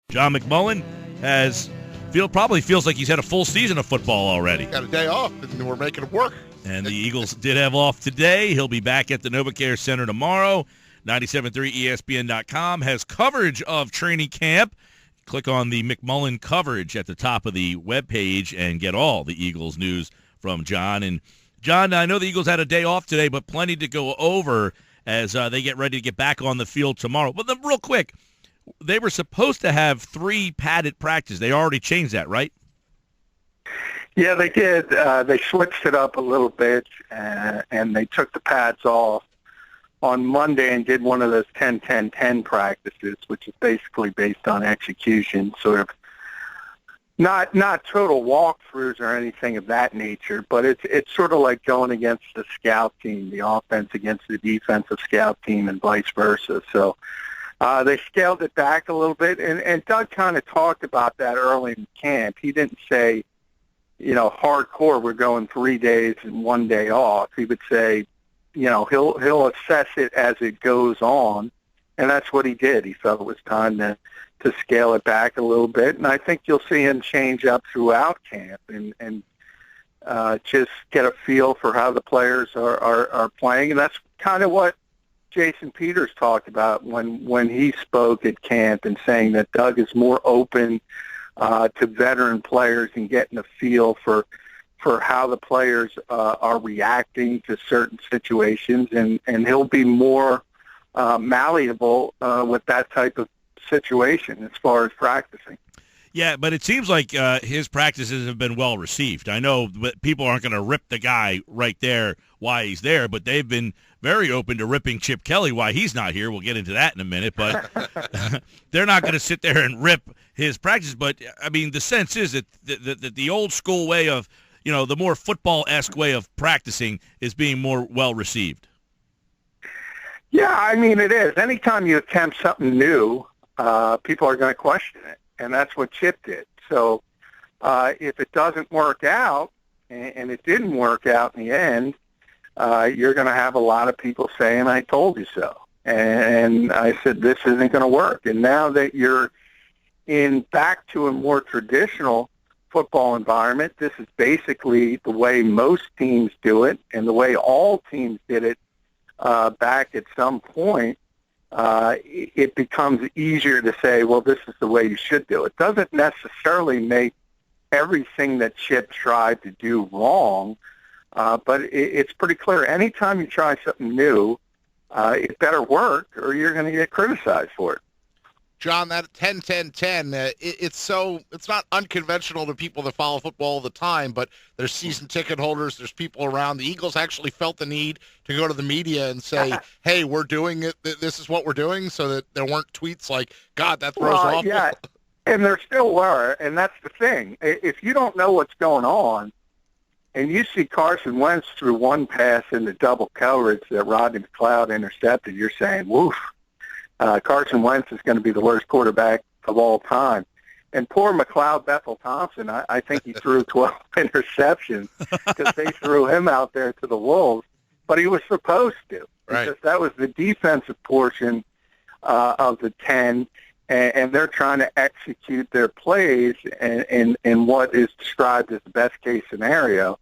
John McMullen probably feels like he's had a full season of football already. Got a day off, and we're making it work. And the Eagles did have off today. He'll be back at the NovaCare Center tomorrow. 97.3 ESPN.com has coverage of training camp. Click on the McMullen coverage at the top of the webpage and get all the Eagles news from John. And, John, I know the Eagles had a day off today, but plenty to go over as they get ready to get back on the field tomorrow. But real quick, they were supposed to have 3 padded practices. They already changed that, right? Yeah, they did. They switched it up a little bit, and they took the pads off on Monday and did one of those 10-10-10 practices, which is basically based on execution, sort of not total walkthroughs or anything of that nature, but it's sort of like going against the scout team, the offense against the defensive scout team, and vice versa. So they scaled it back a little bit, and Doug kind of talked about that early in camp. He didn't say, hardcore, we're going 3 days and 1 day off. He would say, he'll assess it as it goes on, and that's what he did. He felt it was time to scale it back a little bit, and I think you'll see him change up throughout camp and just get a feel for how the players are playing, and that's kind of what Jason Peters talked about when he spoke at camp, and saying that Doug is more open to veteran players and getting a feel for how the players are reacting to certain situations, and he'll be more malleable with that type of situation as far as practicing. Yeah, but it seems like his practices have been well received. I know that people aren't going to rip the guy right there while he's there, but they've been very open to ripping Chip Kelly while he's not here. We'll get into that in a minute, but they're not going to sit there and rip his practice. But, I mean, the sense is that the old school way of, the more football-esque way of practicing is being more well received. Yeah, I mean, it is. Anytime you attempt something new, people are going to question it, and that's what Chip did. So if it doesn't work out, and it didn't work out in the end, you're going to have a lot of people saying, I told you so. And I said, this isn't going to work. And now that you're back to a more traditional football environment, this is basically the way most teams do it, and the way all teams did it back at some point. It becomes easier to say, well, this is the way you should do it. It doesn't necessarily make everything that Chip tried to do wrong, but it's pretty clear. Anytime you try something new, it better work or you're going to get criticized for it. John, that 10-10-10, it's not unconventional to people that follow football all the time, but there's season ticket holders, there's people around. The Eagles actually felt the need to go to the media and say, hey, we're doing it, this is what we're doing, so that there weren't tweets like, God, that throws off. Yeah, and there still were, and that's the thing. If you don't know what's going on, and you see Carson Wentz threw one pass into double coverage that Rodney McLeod intercepted, you're saying, woof. Carson Wentz is going to be the worst quarterback of all time. And poor McLeod Bethel-Thompson, I think he threw 12 interceptions because they threw him out there to the Wolves. But he was supposed to. Right. Because that was the defensive portion of the 10, and they're trying to execute their plays in what is described as the best-case scenario.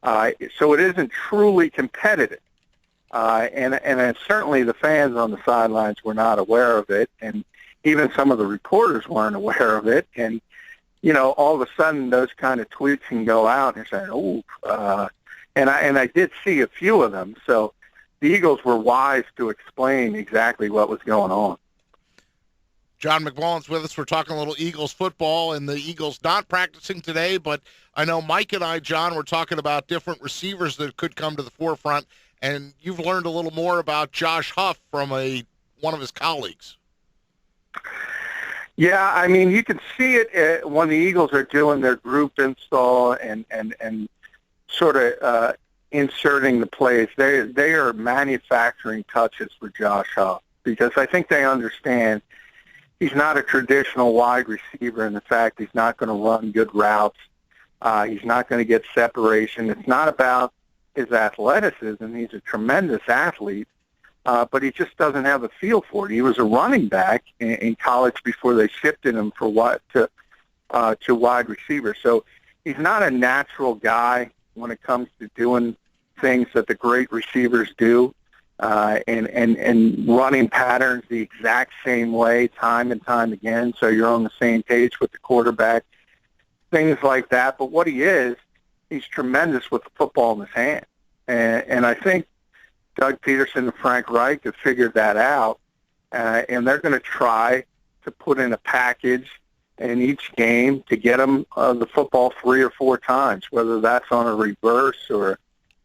So it isn't truly competitive. And certainly the fans on the sidelines were not aware of it, and even some of the reporters weren't aware of it. And, all of a sudden those kind of tweets can go out and you're saying, and I did see a few of them. So the Eagles were wise to explain exactly what was going on. John McMullen's with us. We're talking a little Eagles football, and the Eagles not practicing today, but I know Mike and I, John, were talking about different receivers that could come to the forefront. And you've learned a little more about Josh Huff from one of his colleagues. Yeah, I mean, you can see it when the Eagles are doing their group install and sort of inserting the plays. They are manufacturing touches for Josh Huff because I think they understand he's not a traditional wide receiver in the fact he's not going to run good routes. He's not going to get separation. It's not about his athleticism. He's a tremendous athlete, but he just doesn't have a feel for it. He was a running back in college before they shifted him to wide receiver. So he's not a natural guy when it comes to doing things that the great receivers do, and running patterns the exact same way time and time again, so you're on the same page with the quarterback, things like that. But what he is, he's tremendous with the football in his hand. And I think Doug Pederson and Frank Reich have figured that out, and they're going to try to put in a package in each game to get him the football 3 or 4 times, whether that's on a reverse or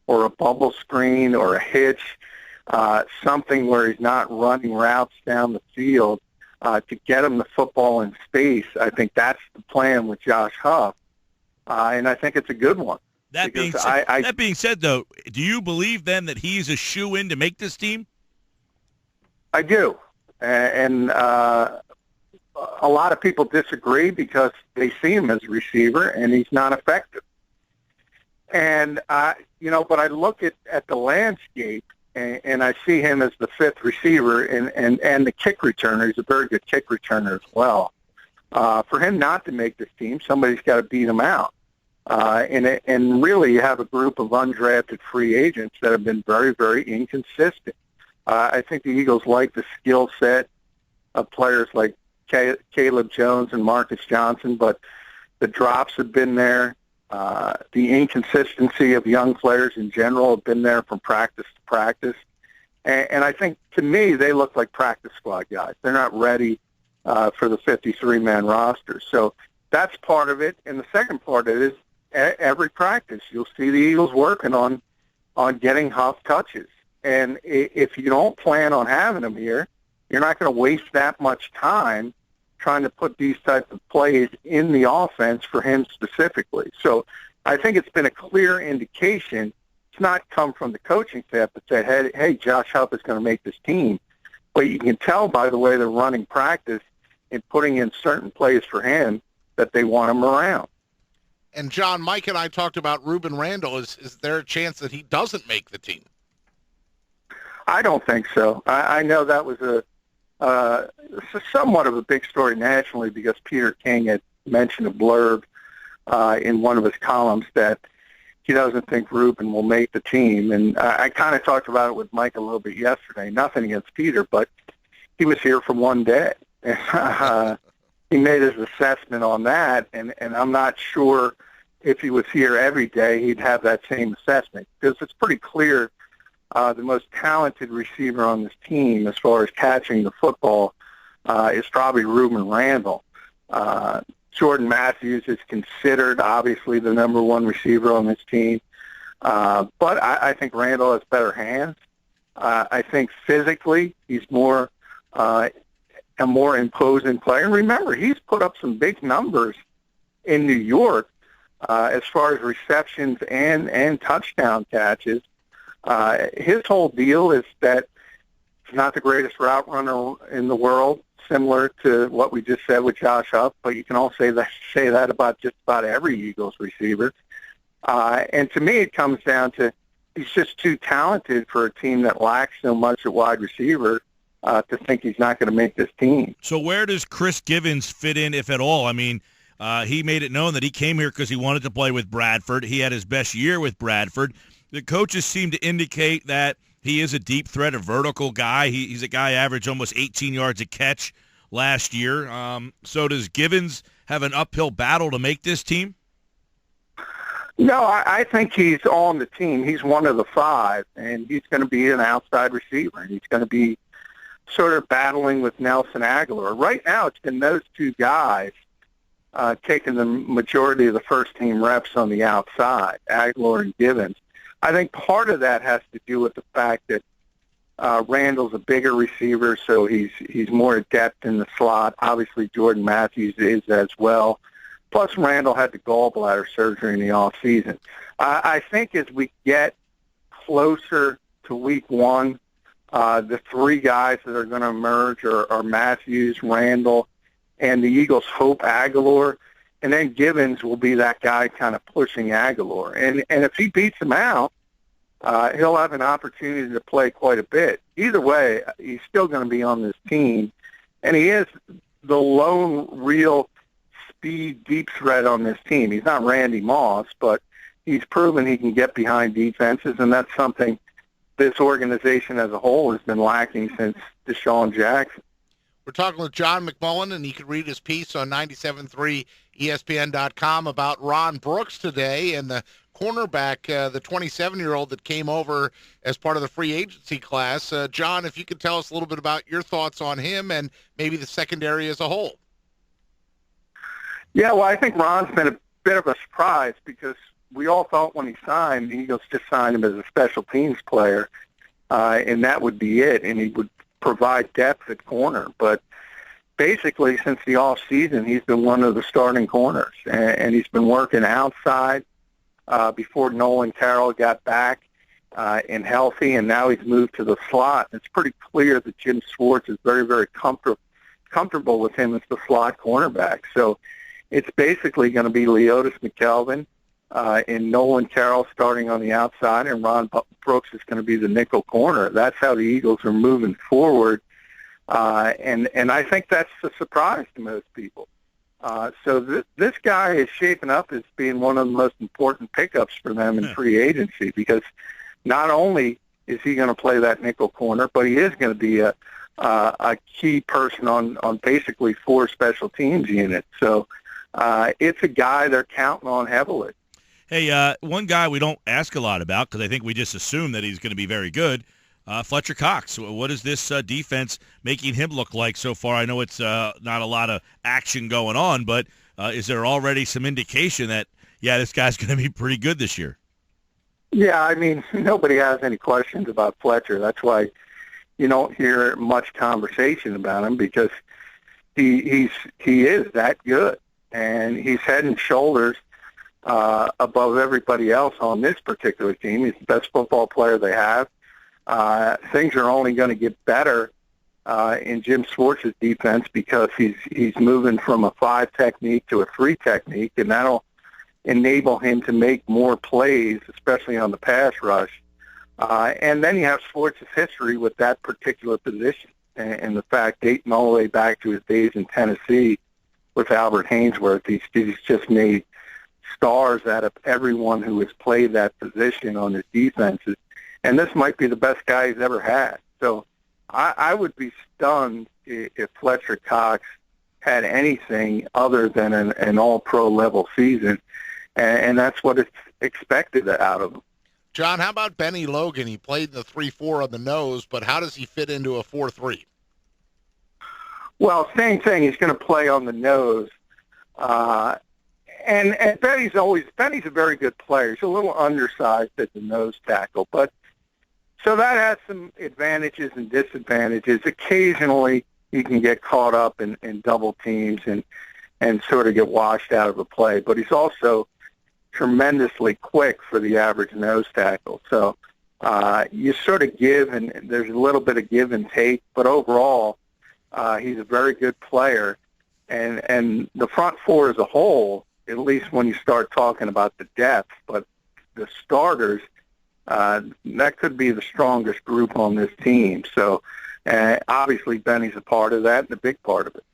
a bubble screen or a hitch, something where he's not running routes down the field to get him the football in space. I think that's the plan with Josh Huff, and I think it's a good one. That being said, though, do you believe then that he's a shoo-in to make this team? I do, and a lot of people disagree because they see him as a receiver and he's not effective. And but I look at the landscape and I see him as the 5th receiver and the kick returner. He's a very good kick returner as well. For him not to make this team, somebody's got to beat him out. And really, you have a group of undrafted free agents that have been very, very inconsistent. I think the Eagles like the skill set of players like Caleb Jones and Marcus Johnson, but the drops have been there. The inconsistency of young players in general have been there from practice to practice. And I think, to me, they look like practice squad guys. They're not ready for the 53-man roster. So that's part of it. And the second part of it is every practice you'll see the Eagles working on getting Huff touches. And if you don't plan on having him here, you're not going to waste that much time trying to put these types of plays in the offense for him specifically. So I think it's been a clear indication. It's not come from the coaching staff that said, hey, Josh Huff is going to make this team. But you can tell by the way they're running practice and putting in certain plays for him that they want him around. And, John, Mike and I talked about Rueben Randle. Is there a chance that he doesn't make the team? I don't think so. I know that was somewhat of a big story nationally because Peter King had mentioned a blurb in one of his columns that he doesn't think Rueben will make the team. And I kind of talked about it with Mike a little bit yesterday. Nothing against Peter, but he was here for one day. He made his assessment on that, and I'm not sure if he was here every day he'd have that same assessment because it's pretty clear the most talented receiver on this team as far as catching the football is probably Rueben Randle. Jordan Matthews is considered obviously the number 1 receiver on this team, but I think Randle has better hands. I think physically he's more a more imposing player. And remember, he's put up some big numbers in New York as far as receptions and touchdown catches. His whole deal is that he's not the greatest route runner in the world, similar to what we just said with Josh Huff, but you can all say that about just about every Eagles receiver. And to me, it comes down to he's just too talented for a team that lacks so much at wide receiver to think he's not going to make this team. So where does Chris Gibbons fit in, if at all? I mean, he made it known that he came here because he wanted to play with Bradford. He had his best year with Bradford. The coaches seem to indicate that he is a deep threat, a vertical guy. He's a guy averaged almost 18 yards a catch last year. So does Gibbons have an uphill battle to make this team? No, I think he's on the team. He's one of the 5, and he's going to be an outside receiver, and he's going to be sort of battling with Nelson Aguilar. Right now, it's been those 2 guys taking the majority of the first-team reps on the outside, Aguilar and Gibbons. I think part of that has to do with the fact that Randle's a bigger receiver, so he's more adept in the slot. Obviously, Jordan Matthews is as well. Plus, Randle had the gallbladder surgery in the offseason. I think as we get closer to week 1, the 3 guys that are going to emerge are Matthews, Randle, and the Eagles hope Aguilar. And then Gibbons will be that guy kind of pushing Aguilar. And if he beats him out, he'll have an opportunity to play quite a bit. Either way, he's still going to be on this team, and he is the lone real speed deep threat on this team. He's not Randy Moss, but he's proven he can get behind defenses, and that's something this organization as a whole has been lacking since Deshaun Jackson. We're talking with Jon McMullen, and you can read his piece on 97.3 ESPN.com about Ron Brooks today and the cornerback, the 27-year-old that came over as part of the free agency class. John, if you could tell us a little bit about your thoughts on him and maybe the secondary as a whole. Yeah, well, I think Ron's been a bit of a surprise because we all thought when he signed, the Eagles just signed him as a special teams player, and that would be it, and he would provide depth at corner. But basically, since the off season, he's been one of the starting corners, and he's been working outside before Nolan Carroll got back and healthy, and now he's moved to the slot. It's pretty clear that Jim Schwartz is very, very comfortable with him as the slot cornerback. So it's basically going to be Leotis McKelvin and Nolan Carroll starting on the outside, and Ron Brooks is going to be the nickel corner. That's how the Eagles are moving forward, and I think that's a surprise to most people. So this guy is shaping up as being one of the most important pickups for them in free agency, because not only is he going to play that nickel corner, but he is going to be a key person on basically 4 special teams units. So it's a guy they're counting on heavily. Hey, one guy we don't ask a lot about because I think we just assume that he's going to be very good, Fletcher Cox. What is this defense making him look like so far? I know it's not a lot of action going on, but is there already some indication that, yeah, this guy's going to be pretty good this year? Yeah, I mean, nobody has any questions about Fletcher. That's why you don't hear much conversation about him, because he is that good, and he's head and shoulders above everybody else on this particular team. He's the best football player they have. Things are only going to get better in Jim Schwartz's defense, because he's moving from a 5 technique to a 3 technique, and that'll enable him to make more plays, especially on the pass rush. And then you have Schwartz's history with that particular position, and the fact dating all the way back to his days in Tennessee with Albert Hainsworth, he's just made stars out of everyone who has played that position on his defenses. And this might be the best guy he's ever had. So I would be stunned if Fletcher Cox had anything other than an all-pro level season, and that's what it's expected out of him. John, how about Bennie Logan? He played in the 3-4 on the nose, but how does he fit into a 4-3? Well, same thing. He's going to play on the nose. And Bennie's a very good player. He's a little undersized at the nose tackle, but so that has some advantages and disadvantages. Occasionally, he can get caught up in double teams and sort of get washed out of a play, but he's also tremendously quick for the average nose tackle. So you sort of give, and there's a little bit of give and take, but overall, he's a very good player. And the front 4 as a whole, at least when you start talking about the depth, but the starters, that could be the strongest group on this team. So obviously Bennie's a part of that and a big part of it.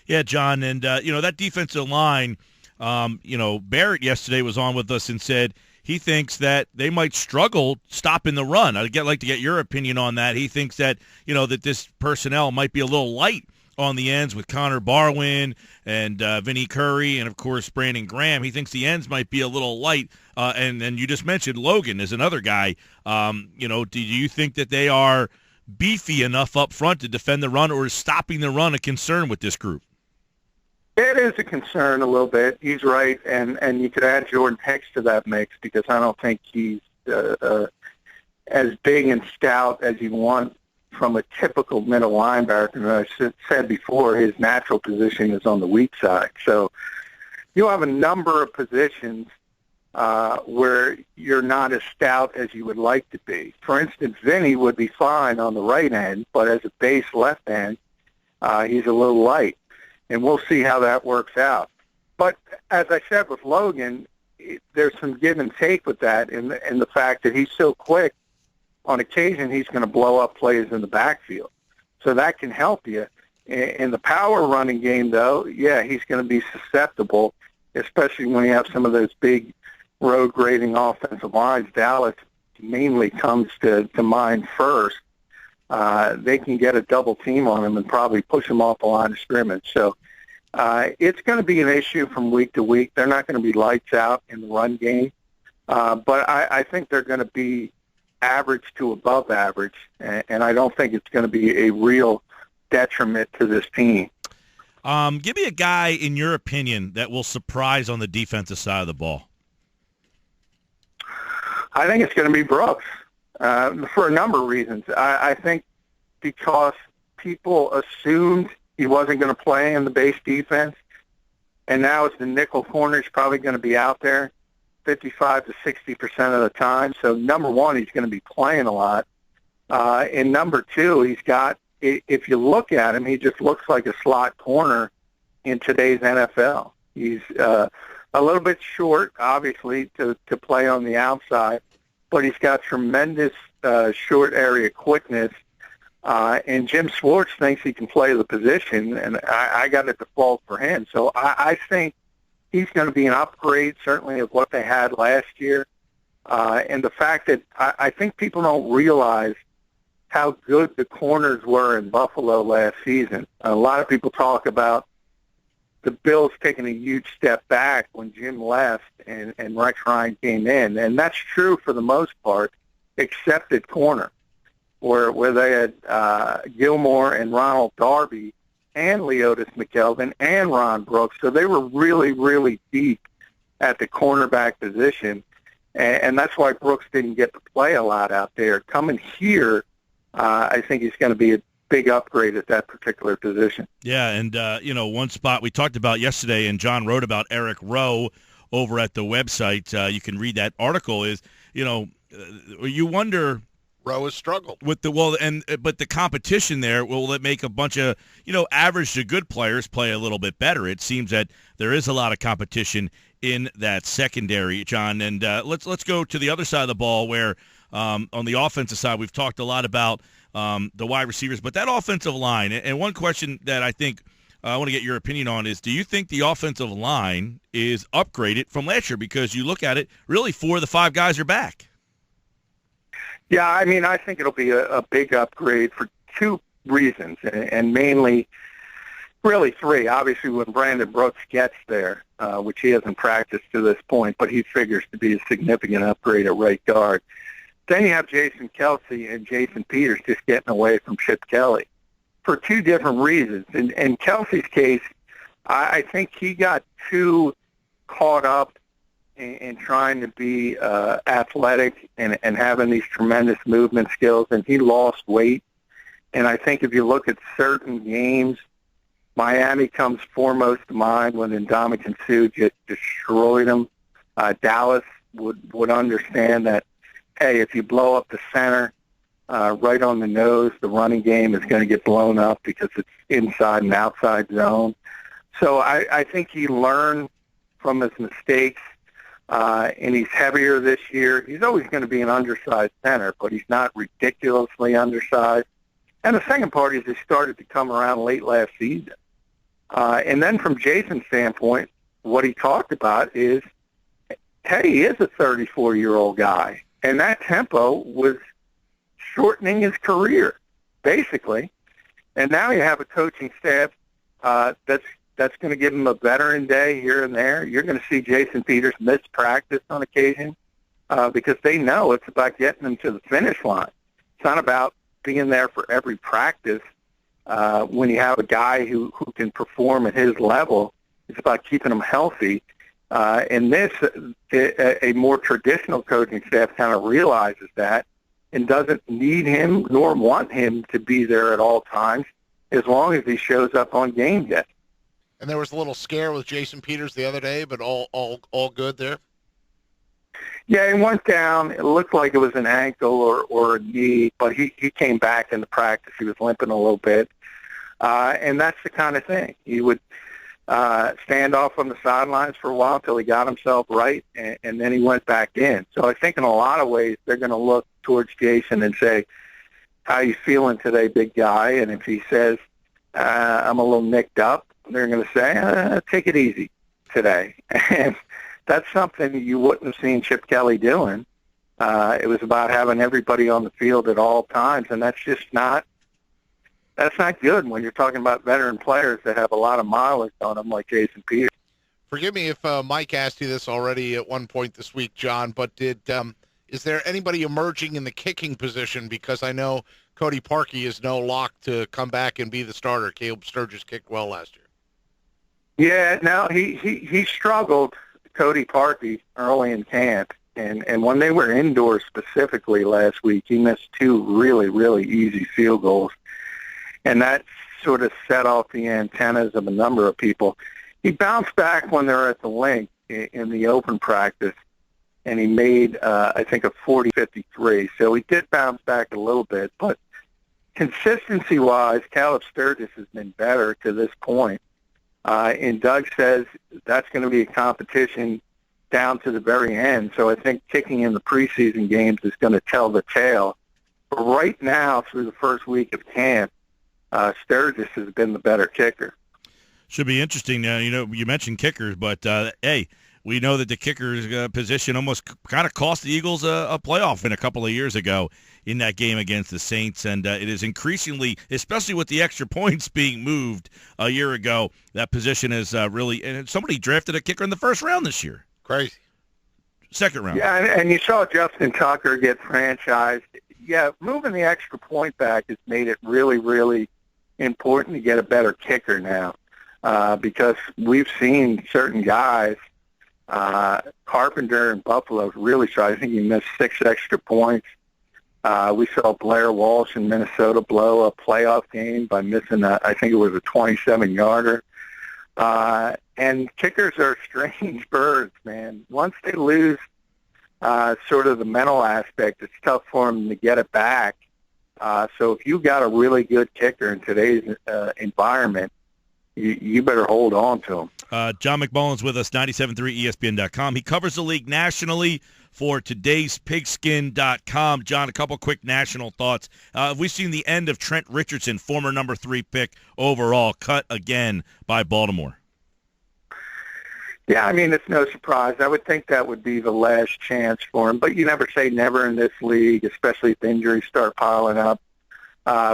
Yeah, John, and that defensive line, Barrett yesterday was on with us and said he thinks that they might struggle stopping the run. I'd like to get your opinion on that. He thinks that, that this personnel might be a little light on the ends with Connor Barwin and Vinnie Curry and, of course, Brandon Graham. He thinks the ends might be a little light. And you just mentioned Logan is another guy. Do you think that they are beefy enough up front to defend the run, or is stopping the run a concern with this group? It is a concern a little bit. He's right, and you could add Jordan Hicks to that mix, because I don't think he's as big and stout as you want from a typical middle linebacker. And I said before, his natural position is on the weak side. So you'll have a number of positions where you're not as stout as you would like to be. For instance, Vinny would be fine on the right end, but as a base left end, he's a little light. And we'll see how that works out. But as I said with Logan, there's some give and take with that, and the fact that he's so quick on occasion he's going to blow up plays in the backfield. So that can help you. In the power running game, though, yeah, he's going to be susceptible, especially when you have some of those big road grading offensive lines. Dallas mainly comes to mind first. They can get a double team on him and probably push him off the line of scrimmage. So it's going to be an issue from week to week. They're not going to be lights out in the run game, but I think they're going to be average to above average, and I don't think it's going to be a real detriment to this team. Give me a guy, in your opinion, that will surprise on the defensive side of the ball. I think it's going to be Brooks for a number of reasons. I think because people assumed he wasn't going to play in the base defense, and now as the nickel corner, he's probably going to be out there 55 to 60% of the time. So, number one, he's going to be playing a lot. And number two, he's got, if you look at him, he just looks like a slot corner in today's NFL. He's a little bit short, obviously, to play on the outside, but he's got tremendous short area quickness. And Jim Schwartz thinks he can play the position, and I got a default for him. So I think he's going to be an upgrade, certainly, of what they had last year. And the fact that I think people don't realize how good the corners were in Buffalo last season. A lot of people talk about the Bills taking a huge step back when Jim left and Rex Ryan came in. And that's true for the most part, except at corner, where they had Gilmore and Ronald Darby and Leotis McKelvin and Ron Brooks. So they were really, really deep at the cornerback position. And that's why Brooks didn't get to play a lot out there. Coming here, I think he's going to be a big upgrade at that particular position. Yeah, and, one spot we talked about yesterday, and John wrote about Eric Rowe over at the website. You can read that article, is, you wonder – Rowe has struggled with but the competition there, will it make a bunch of average to good players play a little bit better? It seems that there is a lot of competition in that secondary, John. And let's go to the other side of the ball, where on the offensive side we've talked a lot about the wide receivers, but that offensive line. And one question that I think I want to get your opinion on is: do you think the offensive line is upgraded from last year? Because you look at it, really 4 of the 5 guys are back. Yeah, I mean, I think it'll be a big upgrade for 2 reasons, and mainly, really 3. Obviously, when Brandon Brooks gets there, which he hasn't practiced to this point, but he figures to be a significant upgrade at right guard. Then you have Jason Kelsey and Jason Peters just getting away from Chip Kelly for 2 different reasons. In Kelsey's case, I think he got too caught up in trying to be athletic and having these tremendous movement skills, and he lost weight. And I think if you look at certain games, Miami comes foremost to mind when Ndamukong Suh just destroyed him. Dallas would understand that, hey, if you blow up the center right on the nose, the running game is going to get blown up because it's inside and outside zone. So I think he learned from his mistakes. And he's heavier this year. He's always going to be an undersized center, but he's not ridiculously undersized. And the second part is he started to come around late last season. And then from Jason's standpoint, what he talked about is, hey, he is a 34-year-old guy. And that tempo was shortening his career, basically. And now you have a coaching staff that's going to give him a veteran day here and there. You're going to see Jason Peters miss practice on occasion because they know it's about getting him to the finish line. It's not about being there for every practice when you have a guy who can perform at his level. It's about keeping him healthy. And a more traditional coaching staff kind of realizes that and doesn't need him nor want him to be there at all times as long as he shows up on game day. And there was a little scare with Jason Peters the other day, but all good there? Yeah, he went down. It looked like it was an ankle or a knee, but he came back into practice. He was limping a little bit. And that's the kind of thing. You would standoff on the sidelines for a while until he got himself right, and then he went back in. So I think in a lot of ways they're going to look towards Jason and say, how you feeling today, big guy? And if he says, I'm a little nicked up, they're going to say, take it easy today. And that's something you wouldn't have seen Chip Kelly doing. It was about having everybody on the field at all times, and that's not good when you're talking about veteran players that have a lot of mileage on them like Jason Peters. Forgive me if Mike asked you this already at one point this week, John, but is there anybody emerging in the kicking position? Because I know Cody Parkey is no lock to come back and be the starter. Caleb Sturgis kicked well last year. Yeah, no, he struggled, Cody Parkey, early in camp. And when they were indoors specifically last week, he missed 2 really, really easy field goals. And that sort of set off the antennas of a number of people. He bounced back when they were at the link in the open practice, and he made, I think, a 40-53. So he did bounce back a little bit. But consistency-wise, Caleb Sturgis has been better to this point. And Doug says that's going to be a competition down to the very end. So I think kicking in the preseason games is going to tell the tale. But right now, through the first week of camp, Sturgis has been the better kicker. Should be interesting. You mentioned kickers, but hey, we know that the kicker's position almost kind of cost the Eagles a playoff in a couple of years ago in that game against the Saints, and it is increasingly, especially with the extra points being moved a year ago, that position is really. And somebody drafted a kicker in the first round this year. Crazy. Second round. Yeah, and you saw Justin Tucker get franchised. Yeah, moving the extra point back has made it really, really important to get a better kicker now, because we've seen certain guys, Carpenter in Buffalo really tried. I think he missed 6 extra points. We saw Blair Walsh in Minnesota blow a playoff game by missing, I think it was a 27-yarder. And kickers are strange birds, man. Once they lose sort of the mental aspect, it's tough for them to get it back. So if you got a really good kicker in today's environment, you better hold on to him. John McMullen's with us, 97.3 ESPN.com. He covers the league nationally for today's Pigskin.com. John, a couple quick national thoughts. We've seen the end of Trent Richardson, former number 3 pick overall, cut again by Baltimore. Yeah, I mean, it's no surprise. I would think that would be the last chance for him, but you never say never in this league, especially if injuries start piling up,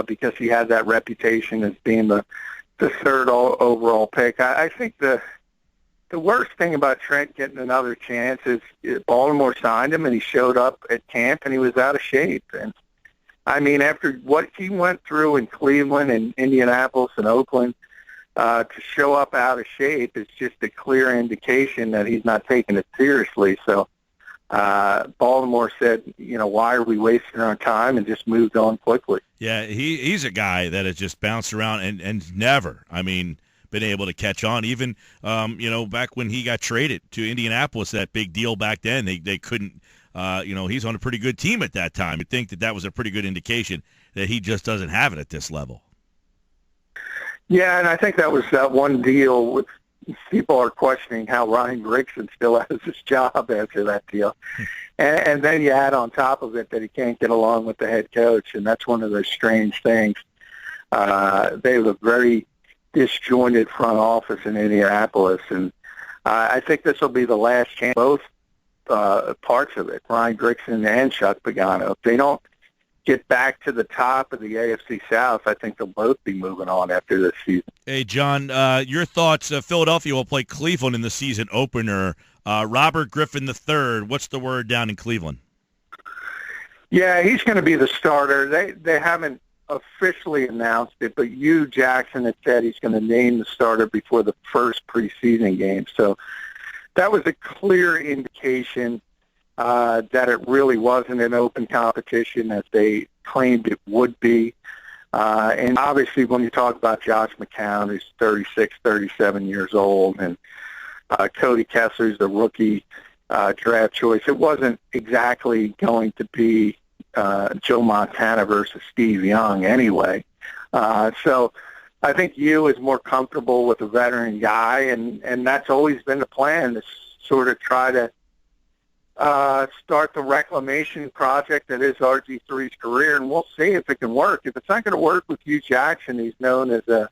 because he had that reputation as being the 3rd overall pick. I think the worst thing about Trent getting another chance is Baltimore signed him, and he showed up at camp, and he was out of shape. And, I mean, after what he went through in Cleveland and Indianapolis and Oakland, to show up out of shape is just a clear indication that he's not taking it seriously. So Baltimore said, why are we wasting our time, and just moved on quickly. Yeah, he's a guy that has just bounced around and never, been able to catch on. Even, back when he got traded to Indianapolis, that big deal back then, they couldn't, he's on a pretty good team at that time. You'd think that was a pretty good indication that he just doesn't have it at this level. Yeah, and I think that was that one deal with people are questioning how Ryan Grigson still has his job after that deal. And then you add on top of it that he can't get along with the head coach, and that's one of those strange things. They have a very disjointed front office in Indianapolis, and I think this will be the last chance, both parts of it, Ryan Grigson and Chuck Pagano. If they don't get back to the top of the AFC South, I think they'll both be moving on after this season. Hey, John, your thoughts. Philadelphia will play Cleveland in the season opener. Robert Griffin III, what's the word down in Cleveland? Yeah, he's going to be the starter. They haven't officially announced it, but Hugh Jackson had said he's going to name the starter before the first preseason game. So that was a clear indication that it really wasn't an open competition as they claimed it would be. And obviously when you talk about Josh McCown, who's 36, 37 years old, and Cody Kessler's the rookie draft choice, it wasn't exactly going to be Joe Montana versus Steve Young anyway. So I think you is more comfortable with a veteran guy, and that's always been the plan, to sort of try to start the reclamation project that is RG3's career, and we'll see if it can work. If it's not going to work with Hugh Jackson, he's known as a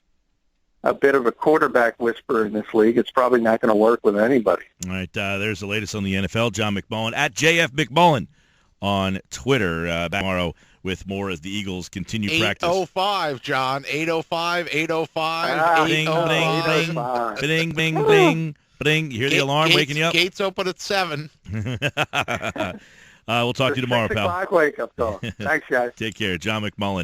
bit of a quarterback whisperer in this league. It's probably not going to work with anybody. All right, there's the latest on the NFL. Jon McMullen at JF McMullen on Twitter. Back tomorrow with more as the Eagles continue practice. 8:05, John. 8:05, 8:05, Bing, 8:05. bing, bing, bing, bing. You hear the alarm waking you up? Gates open at 7. We'll talk to you tomorrow, 6 pal. o'clock wake-up call. Thanks, guys. Take care. Jon McMullen.